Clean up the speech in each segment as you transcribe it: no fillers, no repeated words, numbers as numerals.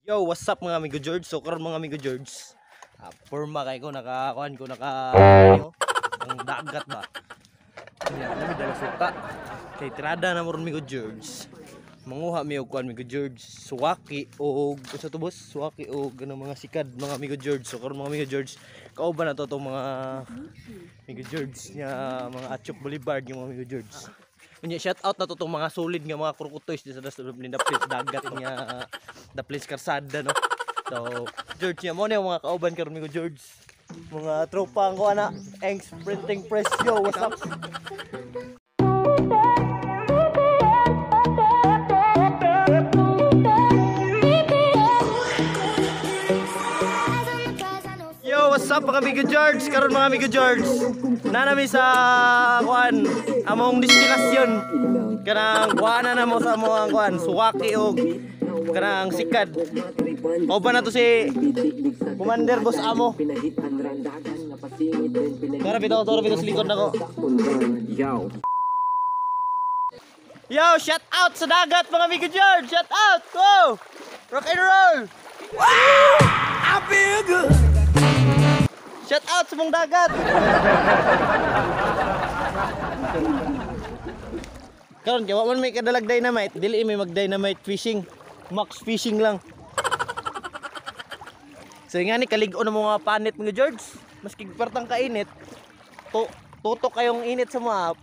Yo, what's up mga amigo George? So karon mga amigo George, porma kay ko nakakuan ko ang dagat ba. Nya kami dala suka. Kay tirada na mo ron amigo George. Manguha mi og kuan amigo George, suwaki o sa tubos, suwaki o ganang mga sikad mga amigo George. So karon mga amigo George, kauban na to tong mga amigo George nya mga Atchok Boulevard yung mga amigo George. Unya shout out na to tong mga solid nga mga krokotoys di sa the place dagat nya the place karsada no. So George nya mo na yung mga kauban karon amigo George. Mga tropa ang ko ana, Engs Printing Press. Yo, what's up? Yo, what's up mga amigo George? Karon mga amigo George, nanami sa kuan among destilasyon. Kanang kuana na mo sa among kuan, suwaki og kanang sikad. Kauban na to si Commander Boss Amo. Tara bitaw sa likod nako. Yo, shout out sa dagat mga amigo George. Shout out. Go! Rock and roll. Wow! I feel good. Shout out sa mong dagat. Karon kay wa man may kadalag dynamite, dili may mag dynamite fishing. Max fishing lang. So nga ni kalig-on ang mga panit mga George. Maski pertang kainit, tutok kayong init sa mga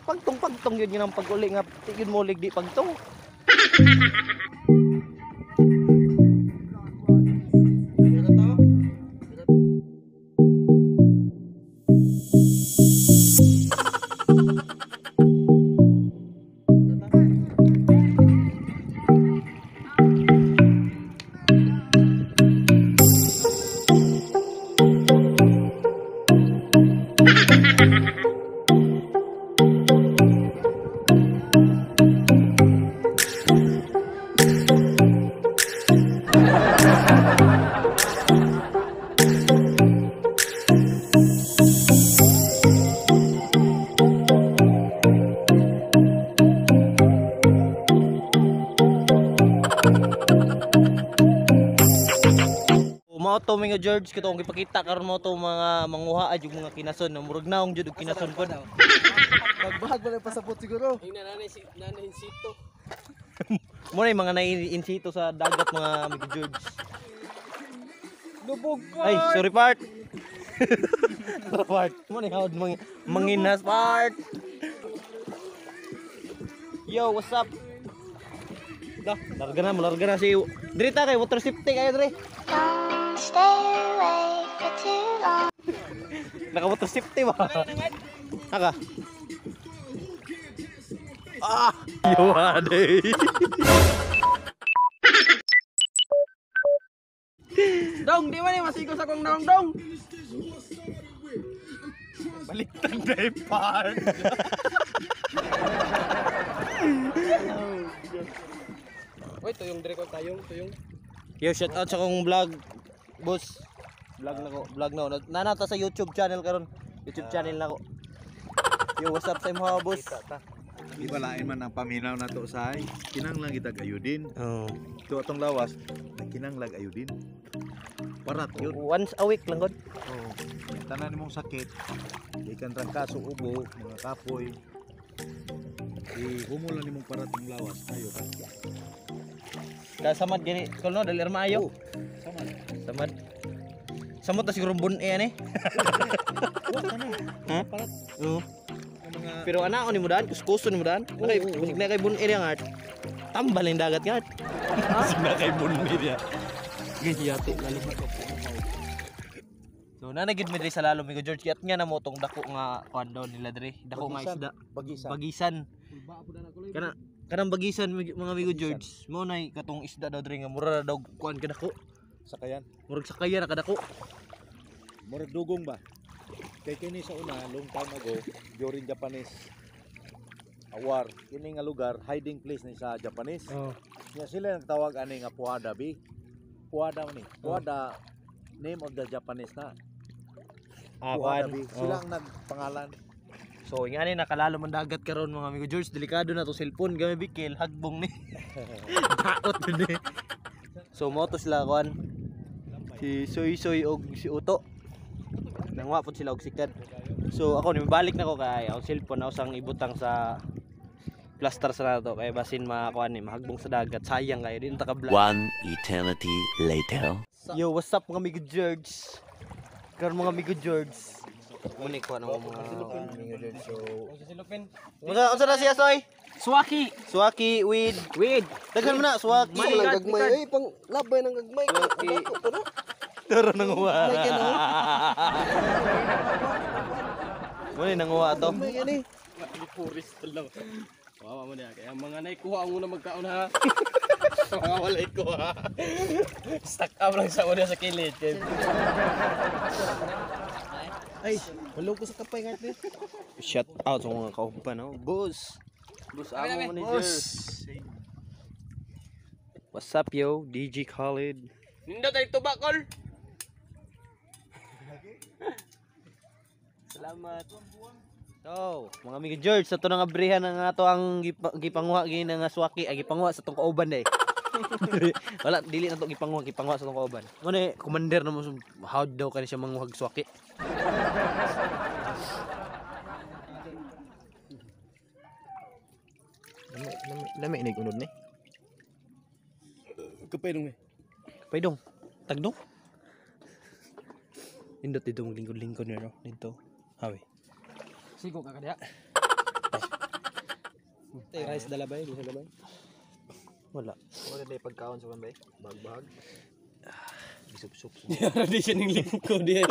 pagtong yun ang pag-uli nga tigin mo lig di pagtong. Mao to mga George katong gipakita karon mo to mga manguha yung mga kinason na murag naong jud og kinason pod. Magbahag ba na pasapot siguro? Yung nanay sito. Mo na yung mga nai-insito sa dagat mga amigo George. Lubog ka. Ay, sorry part. Part. Mo na hawd manginas part. Yo, what's up? Dah, larga na si Drita kay water safety kayo dre. Stay away for too long. Naka water safety ba? Naka. Ah, yo ade. Dong, di man masigo sa kong dong. Baliktad na yung part. Wait, tuyong dire ko tayong. Yo, shout out sa kong vlog, boss. Vlog na. Nanata sa YouTube channel karon. YouTube channel na ko. Yo, what's up sa mga boss? Ibalain man ang paminaw na to sa ay. Kinanglang kita ayudin. Oh. Ito atong lawas, kinanglag ayudin. Parat yun. Once a week lang god. Oh. Tanan mong sakit, ikan rangkaso ubo, mga kapoy. Humulan nimong parat ng lawas ayo. Kasamad gani, kuno dalir maayo. Sama. Samad. Samot ta siguro bun ani. Ha? Parat Oo. ang mga Pero ana ni mudaan, kuskuso ni mudaan. Nakay bisig na kay bun area nga. Tambal yung dagat nga. Bisig na kay bun area. Gihiyati lalimat ko. So nanagid mi diri sa lalom mi George kit nga na mo tong dako nga kuan daw nila diri. Dako nga isda. Bagisan. Kanang bagisan mga amigo George. Mo nay katong isda daw diri nga mura daw kuan kadako. sakayan. Murag sakaya na kadako. Murag dugong ba? Kay kini sa una, long time ago, during Japanese war, kini nga lugar, hiding place ni sa Japanese. Oh. Nya sila nagtawag ani nga Puada bi. Puada man ni. Puada name of the Japanese na. Puada bi. Sila ang nagpangalan. So ingani nakalalo man dagat karon mga amigo George, delikado na to cellphone gamay bikil hagbong ni. Daot din eh. So mo to sila kuan. Si Soy Soy og si Uto. Nangwa po sila og sikat. So ako nimabalik na ko kay ang cellphone na usang ibutang sa plaster sa nato kay basin makuan ni mahagbong sa dagat sayang kayo din ta ka vlog. One eternity later. Yo, what's up mga amigo George? Karon mga amigo George. Muni ko ano mga amigo George. So, Sisilupin. unsa na siya Soy? Swaki. Swaki with daghan mo na Swaki. Walang gagmay. Ay pang labay ng gagmay. Swaki. Tara nang uwa. Muni nang uwa to. Puris lang. Wawa mo niya. Kaya mga naikuha ang muna magkaon ha. Mga walay ko ha. Stuck up lang sa una sa kilid. Ay, walo ko sa kapay nga shout out sa mga kauban no. Boss. Boss amo manager. What's up yo, DJ Khalid. Nindot ay tubakol. Salamat. So, mga amigo George, sa to nang abrihan ng ato ang gipanguha gini nga Swaki, ay gipanguha sa tong kauban day. Wala dili na to gipanguha sa tong kauban. Mo ni commander na mo how daw kani siya manguhag Swaki. Lami inig unod ni. Kapay nung eh. Paidong. Tagdong. Indot dito lingkod-lingkod niyo no dito. Hawi. Sigo ka kaya. Rice dala ba? Gusto dala ba? Wala. Wala na pagkaon sa kanbay. Bagbag. Sup-sup. Yara di siya ng lingkod eh.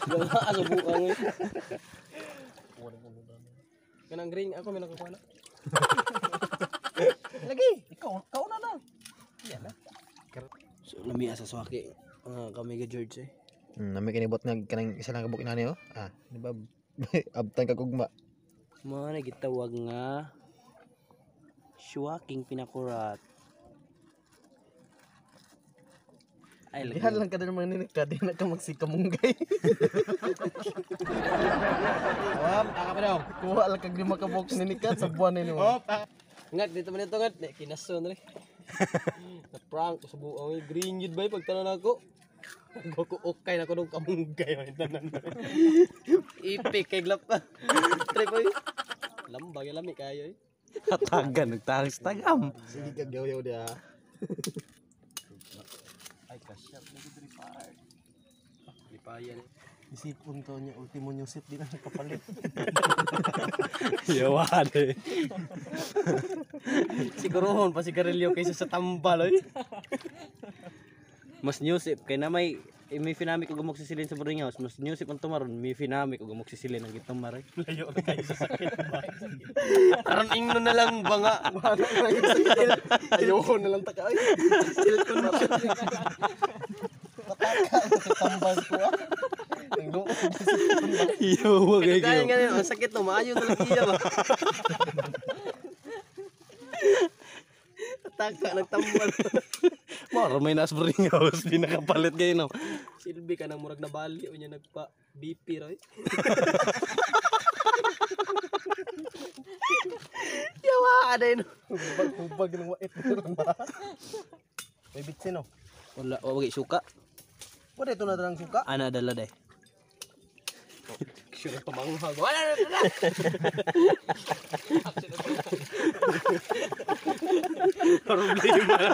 Gama sa bukang eh. Kanang green ako may nakukuha na. Lagi, ikaw na na. Yan na. So lamia sa Swaki. Kami ga George eh. Nami kinibot nga kanang isa lang kabuk inani oh. Di ba? Abtan ka kugma. Mga nagitawag nga Swaking pinakurat. Ay lagi. Dihan lang ka din mga ninika, di na ka magsikamunggay. Aka pa daw. Kuha lang kag 5 kabuk ninika sa buwan ni mo. Ngat dito man ito ngat. Kinason rin. Na-prank ko sa buong green yun ba pagtanan ako. Ako okay na ko nung kamunggay. Ipik kay glap pa. Try pa yun. Lambag yung lami kayo eh. Hatagan nagtangis tagam. Sige kag yaw-yaw dia. Ay kasyap na good repart. Lipayan eh. Isipon to niya ultimo yung set di na nakapalit. Yawan eh. Sigurohon pa si Garilio kaysa sa tambal eh. Mas newsip kay na may finami ko gumok sisilin sa boarding house. Mas newsip ang tumaron, may finami ko gumok sisilin ang gitamar eh. Layo na kayo sa sakit ba? Karon ingno na lang ba nga? Ayoko na lang taka ay. Silkon na siya. Tambal ko ah. Ang doon. Yo, wag ay Kaya nga ang sakit no, maayo na lang iya ba? Taka nagtambal. Mara may nas boarding house di nakapalit kayo no. Silbi ka nang murag na bali o niya nagpa BP roy. Yawa aday no. Hubag ng wait. May bitsin oh. Wala, wag suka. Wala ito na dalang suka. Ana dala day. Sure pamanghag. Wala na. Problema na.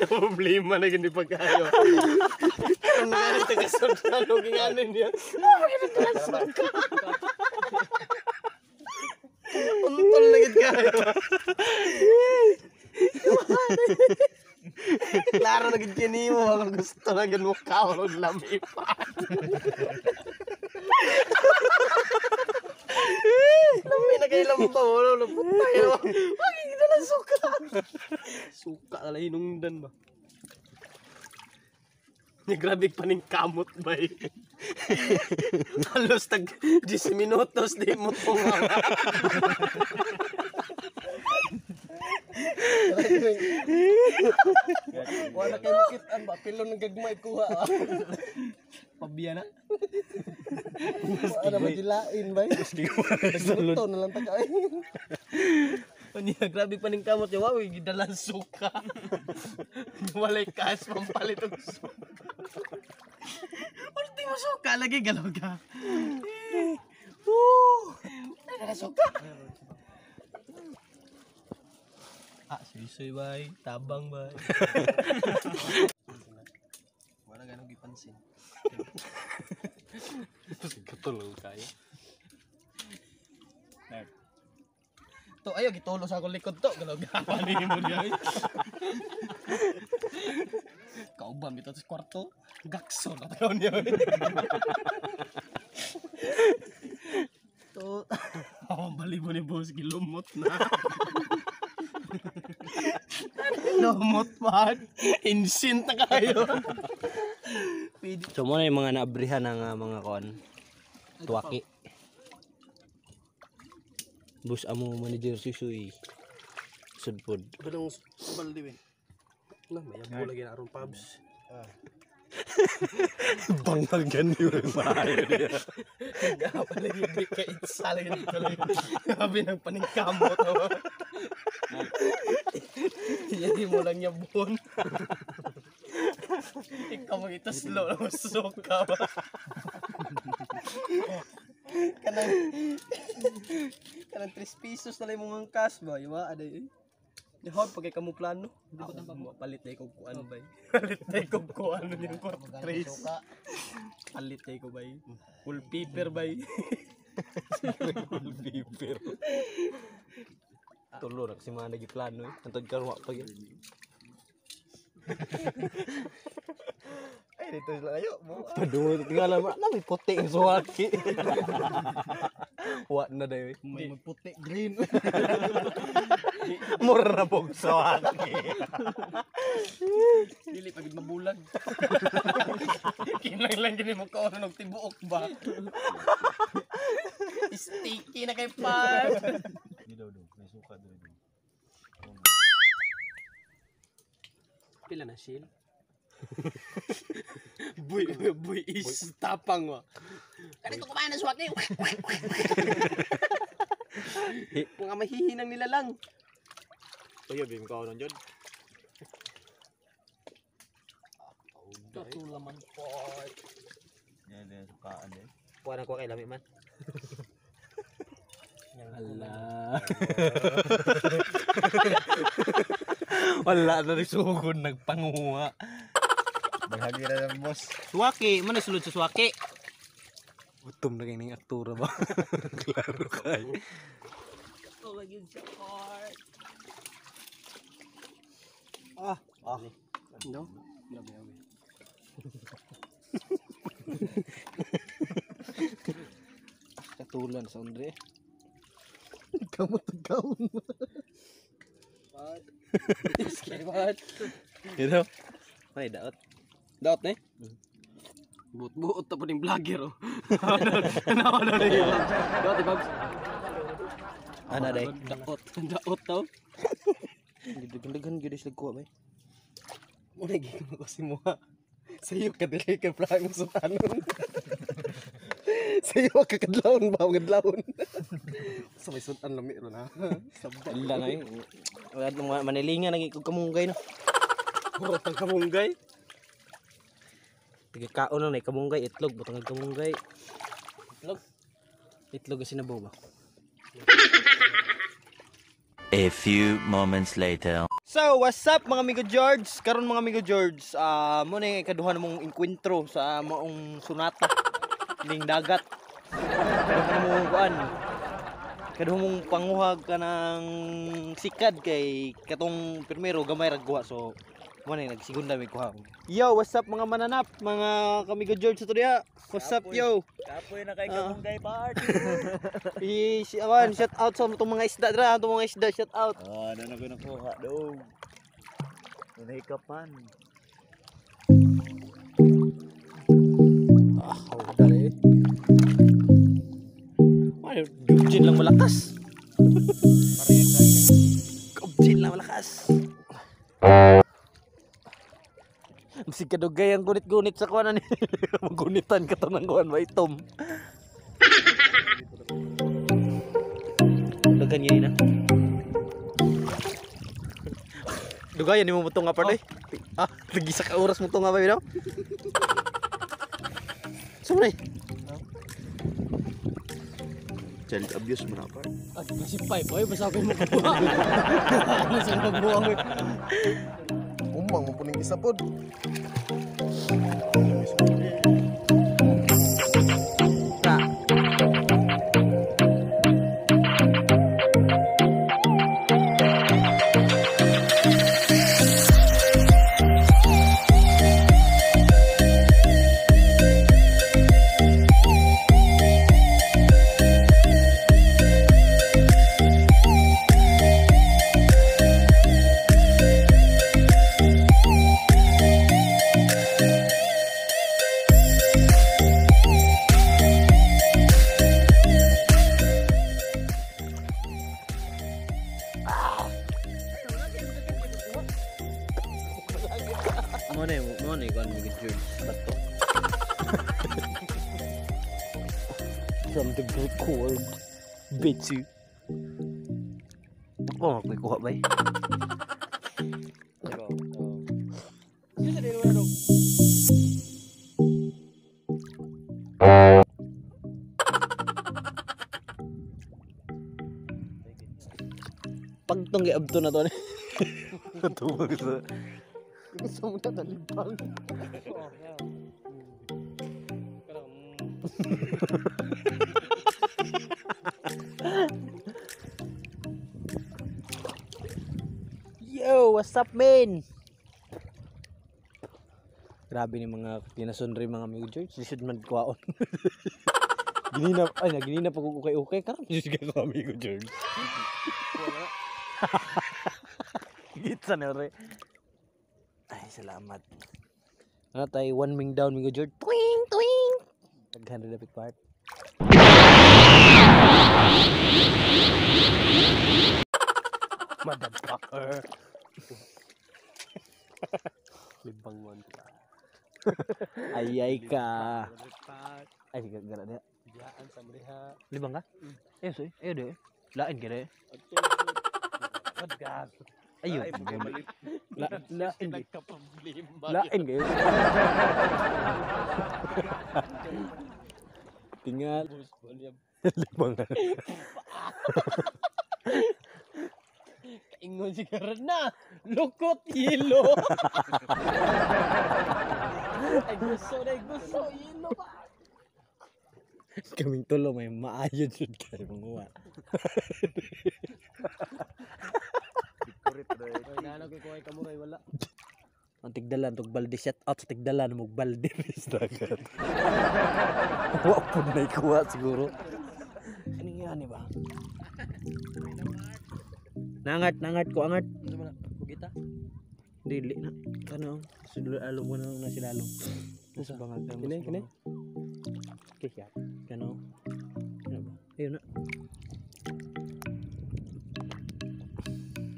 Problema na gindi pagkayo. Kung nakakita ka sa tanong ginganin niya. Untol na gid kayo. Klaro na gid kini mo kung gusto na gid mo kaon lami pa. Lami na kay lamba wala putay. Wag gid na suka. Suka na hinungdan ba. Ni grabe paning kamot ba eh. Halos tag 10 minutos di mo tunga. Wala kay makitaan ba pilon ng gagmay kuha. Pabiya na. Wala magilain ba? Nagluto na lang taka ay. Unya grabe pa ning kamot niya, wow, gidalan suka. Walay cash pampalit og suka. Ulti mo suka lagi galaw ka. Ay, suka. Suy-suy bay, tabang bay. Wala ganong gipansin. Katulog kayo. To ayo gitulo sa akong likod to, galaw gapan ni mo diay. Kauban bitaw sa kwarto, gakso na tayo niya. To, bali mo ni boss gilumot na. Lumot man. Insint na kayo. So mo na yung mga naabrihan ng mga kon tuwaki. Bus amo manager Susuy. Sudpod. Balong baldi eh. Na may abo lagi na aron pubs. Bangag gani yung maayo niya. Gapa lagi di ka itsa lagi dito lagi. Sabi ng paningkamot ako. Hindi mo lang yabon. Ikaw mag-itaslo na masok ka ba? Kanang 3 pesos na lang mong angkas ba? Iwa, aday eh. Nihod, pagkay kamo plano. Palit na ikaw kuan ba? Palit na ikaw kuan yung quarter trace. Palit na ikaw ba? Full paper ba? Full paper. Tulo rak si mga nagiplano eh. Antod karon wa pa gyud. Ay, dito sila kayo. Padung tingala na may puti ang suwaki. Wa na dayo. May magputi, green. Mura na pog suwaki. Dili pagid mabulag. Kinang lang gini mo kaon og tibuok ba? Sticky na kay pan. Di daw daw, may suka daw. Pila na shield? Boy is tapang wa. Kanito kumain na swak niyo. Mga mahihinang nila lang. Kuya, bim ka nun, Jod. Tutulaman po. Yan din sukaan din. Kuha na kuha kay lami man. Ala. Wala na rin sugod nagpanguha. Bahagi na ng boss. Suwaki, mana sulod sa suwaki? Utom na kayo ng aktura ba? Klaro kayo. Oh, lagi sa heart. No? Grabe. Katulan sa Andre. Kamot ang kaon. What? Ito? Ay, daot. Daot na eh? Buot-buot pa ning vlogger oh. Ano na yun? Daot ibag. Ano day? Daot tao. Daghan gyud sila kuha bay. Muna giging ko si Muha. Sa'yo ka dili ka prime mo sutanon. Sa'yo ka kadlawon ba? Kadlawon. Sa may sutan lami ron ha. Ila na eh. Wala nang manilingan lagi kog kamunggay no. Puro tang kamunggay. Tiga kaon na kamunggay itlog butang kamunggay. Itlog? Itlog kasi nabaw ba? A few moments later. So, what's up mga amigo George? Karon mga amigo George, mo na ikaduha na mong enkwentro sa maong sunata ning dagat. Kaduha na mong kuan. Kaduha mong panguhag ka ng sikad kay katong primero gamay ra guha. So, mo na nagsigunda may kuha. Yo, what's up mga mananap, mga kamigo George sa diha. What's up yo? Kapoy na kay kamunggay part. Shout out sa itong mga isda dra, itong mga isda shout out. Ano na ko nakuha daw. Unay kapan. Dali. Ay, gubjin lang malakas. Gubjin lang malakas. Masig kadugay ang gunit-gunit sa kuwanan ni. Magunitan ka to ng kuwan ba itom. Dagan yun na. Dugayan ni mo mutong nga part eh. Ah, lagi sa oras mutong nga ba bitaw? Sumay. Child abuse mo na part. Ah, si Pai, boy, basta ako magbuha. Ano sa magbuha mo? Umang mo puning isa pod. Mo na ikaw ang George. Bato. From the record. Bitsu. Ako, magkukuha ba eh? Yun sa dito na Pagtong giabto na to ni. Natubag sa... Gusto mo na talibang. Yo, what's up, man? Grabe ni mga tinasunri mga amigo George. Lisod man kuwaon. Ginina pa kung okay. Karon just ka ko amigo George. Gitsa na re. Ay, salamat. Ano tayo, 1 wing down amigo George. Twing, twing. Taghan na pick part. Motherfucker. libang mo ka. Ay ka. Ay, sige, gara dia. Diyan sa mriha. Libang ka? Eh, soy. Eh, de. Lain ka de. Podcast. Ayun. Lain ka. Nagka-problema. Lain kayo. Tinggal. Libang ka. Ingon si Karan na. Lukot yelo. Ay gusto yelo ba? Kaming tulo may maayod yun kayo mga Ay nana ko kuhay kamuray wala. ang tigdalan tog balde shout out sa tigdalan mo balde ris dagat. Wa pud na ikuha siguro. Ano yan ba? Nangat ko angat. Ano man kugita? Dili na. Ano? Sudul alom mo na sila alom. Sa bangag ka. Kini. Okay ya. Kano? Ano ba? Ayun na.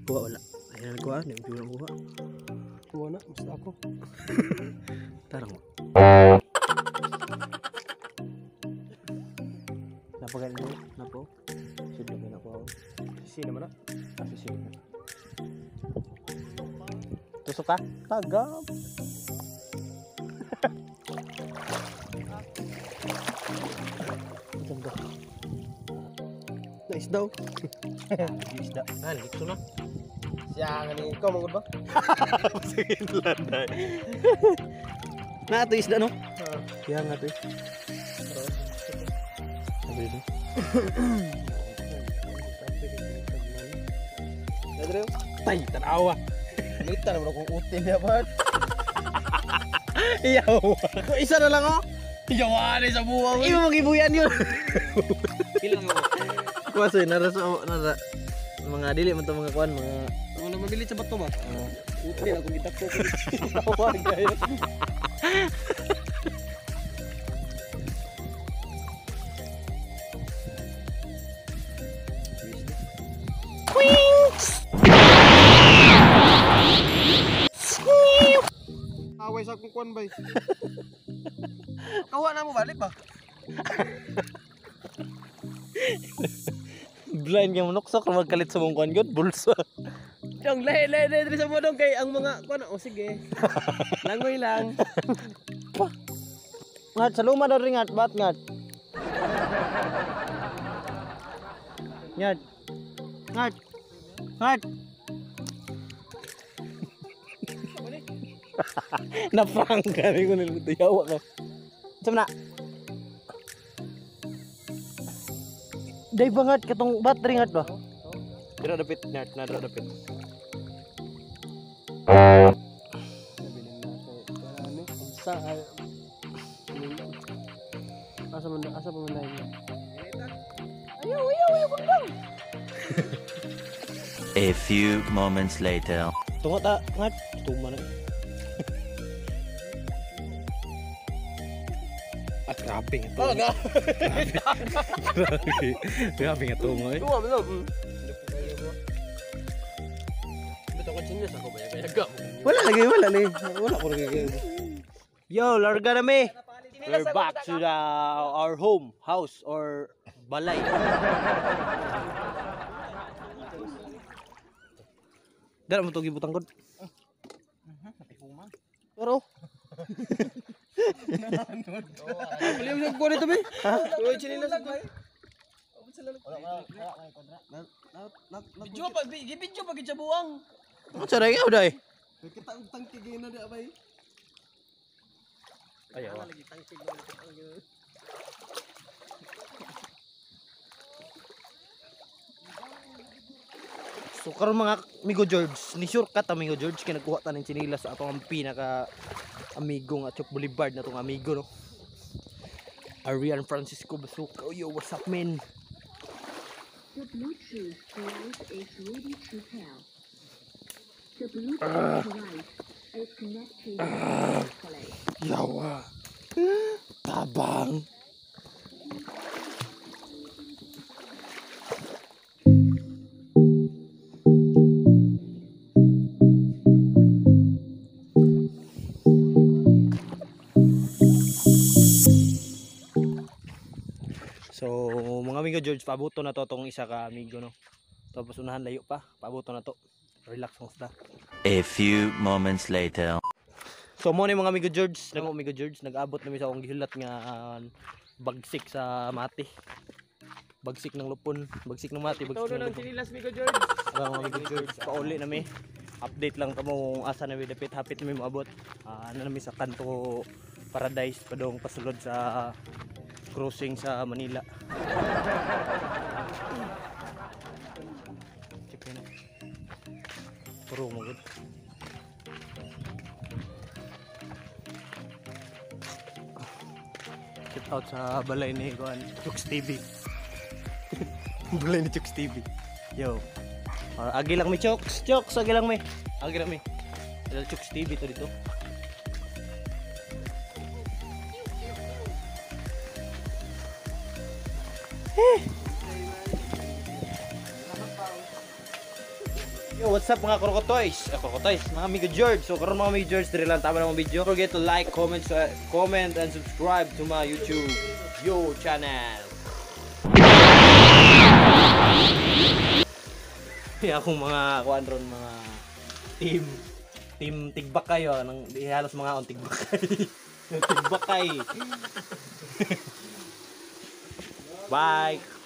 Kuha wala. Ayun na kuha. Hindi ko kuha. Kuha na, basta ako. Tarang mo. Napagal mo? Napo? Sudlo ka na kuha. Sino man na? Kasi sila. Tusok ka? Tagam. Ganda. Nice daw. Isda. Likso na. Siya nga ni ikaw mangod ba? Sige landay. Na ito isda no? Kaya nga ito eh. Sabi ito. Nadrew. Tay, tanawa. Lita naman akong utin niya ba? Iyaw. Isa na lang oh. Yawa sa buwa mo. Iba mag-ibuyan yun. Ilang mo. Kuwasoy, nara mga dili man to mga kuan, mga Ano na mabili sa bato ba? Utin ako gitak ko. Tawa kayo. Away sa akong kuan bay. Kawa na mo balik ba? blind nga manuksok magkalit sa mong kuan gyud bulsa. Dong, lahi diri sa mo dong kay ang mga kuan o sige. Langoy lang. Ngat sa luma daw rin ngat, bat ngat. Ngat. Ngat. Ngat. Napang ka rin ko nilito yawa ka. Sama na. Day banget katong battery ngat ba? Dira dapit ngat, na dira dapit. Sa asa pa man dahil. A few moments later. Tungo ta ngat, tuma na. At grabe nga to. Grabe nga tungo eh. Tuwa mo. Beto ko chinas ako ba kaya Wala lagi. Wala ko lagi. Yo, larga na mi. We're back to our home, house, or balay. Dala mo ito gibutang kod. Pero. Pili mo ko dito be. Tuwa chinas ako. Video pa, video pa kitsa buwang. Ano sa rin nga day? Kita utang tigay na di abay. Ayaw. So karon mga amigo George, ni shortcut amigo George kay nagkuha ta ning chinilas sa atong pinaka amigo nga Chok Boulevard na tong amigo no. Arian Francisco Basuka. Yo, what's up man? The Bluetooth device is ready to pair. The Bluetooth device is connected successfully. Yawa. Tabang. So, mga amigo George, pabuto na to tong isa ka amigo no. Tapos unahan layo pa, pabuto na to. Relax mo ta. A few moments later. So mo ni mga amigo George, nag-abot na mi sa akong gihulat nga bagsik sa mati. Bagsik ng lupon, bagsik ng mati, bagsik Todo ng ng lupon. chinilas Migo George. Mga amigo George, pauli na mi. Update lang kamo kung asa na mi dapit hapit na mi moabot. Ano na mi sa kanto Paradise padong pasulod sa crossing sa Manila. Check na. Puro mo gud. Shout out sa balay ni Kuan, Chooks TV. Balay ni Chooks TV. Yo. Agi lang mi Chooks, agi lang mi. Agi lang mi. Dahil Chooks TV to dito. Yo, what's up mga Krokotoys? Krokotoys, mga amigo George. So karon mga amigo George, diri lang tama na mga video. Don't forget to like, comment and subscribe to my YouTube channel. Akong mga kuan ron, mga team tigbakay nang halos mga on tigbakay. Tigbakay. Bye.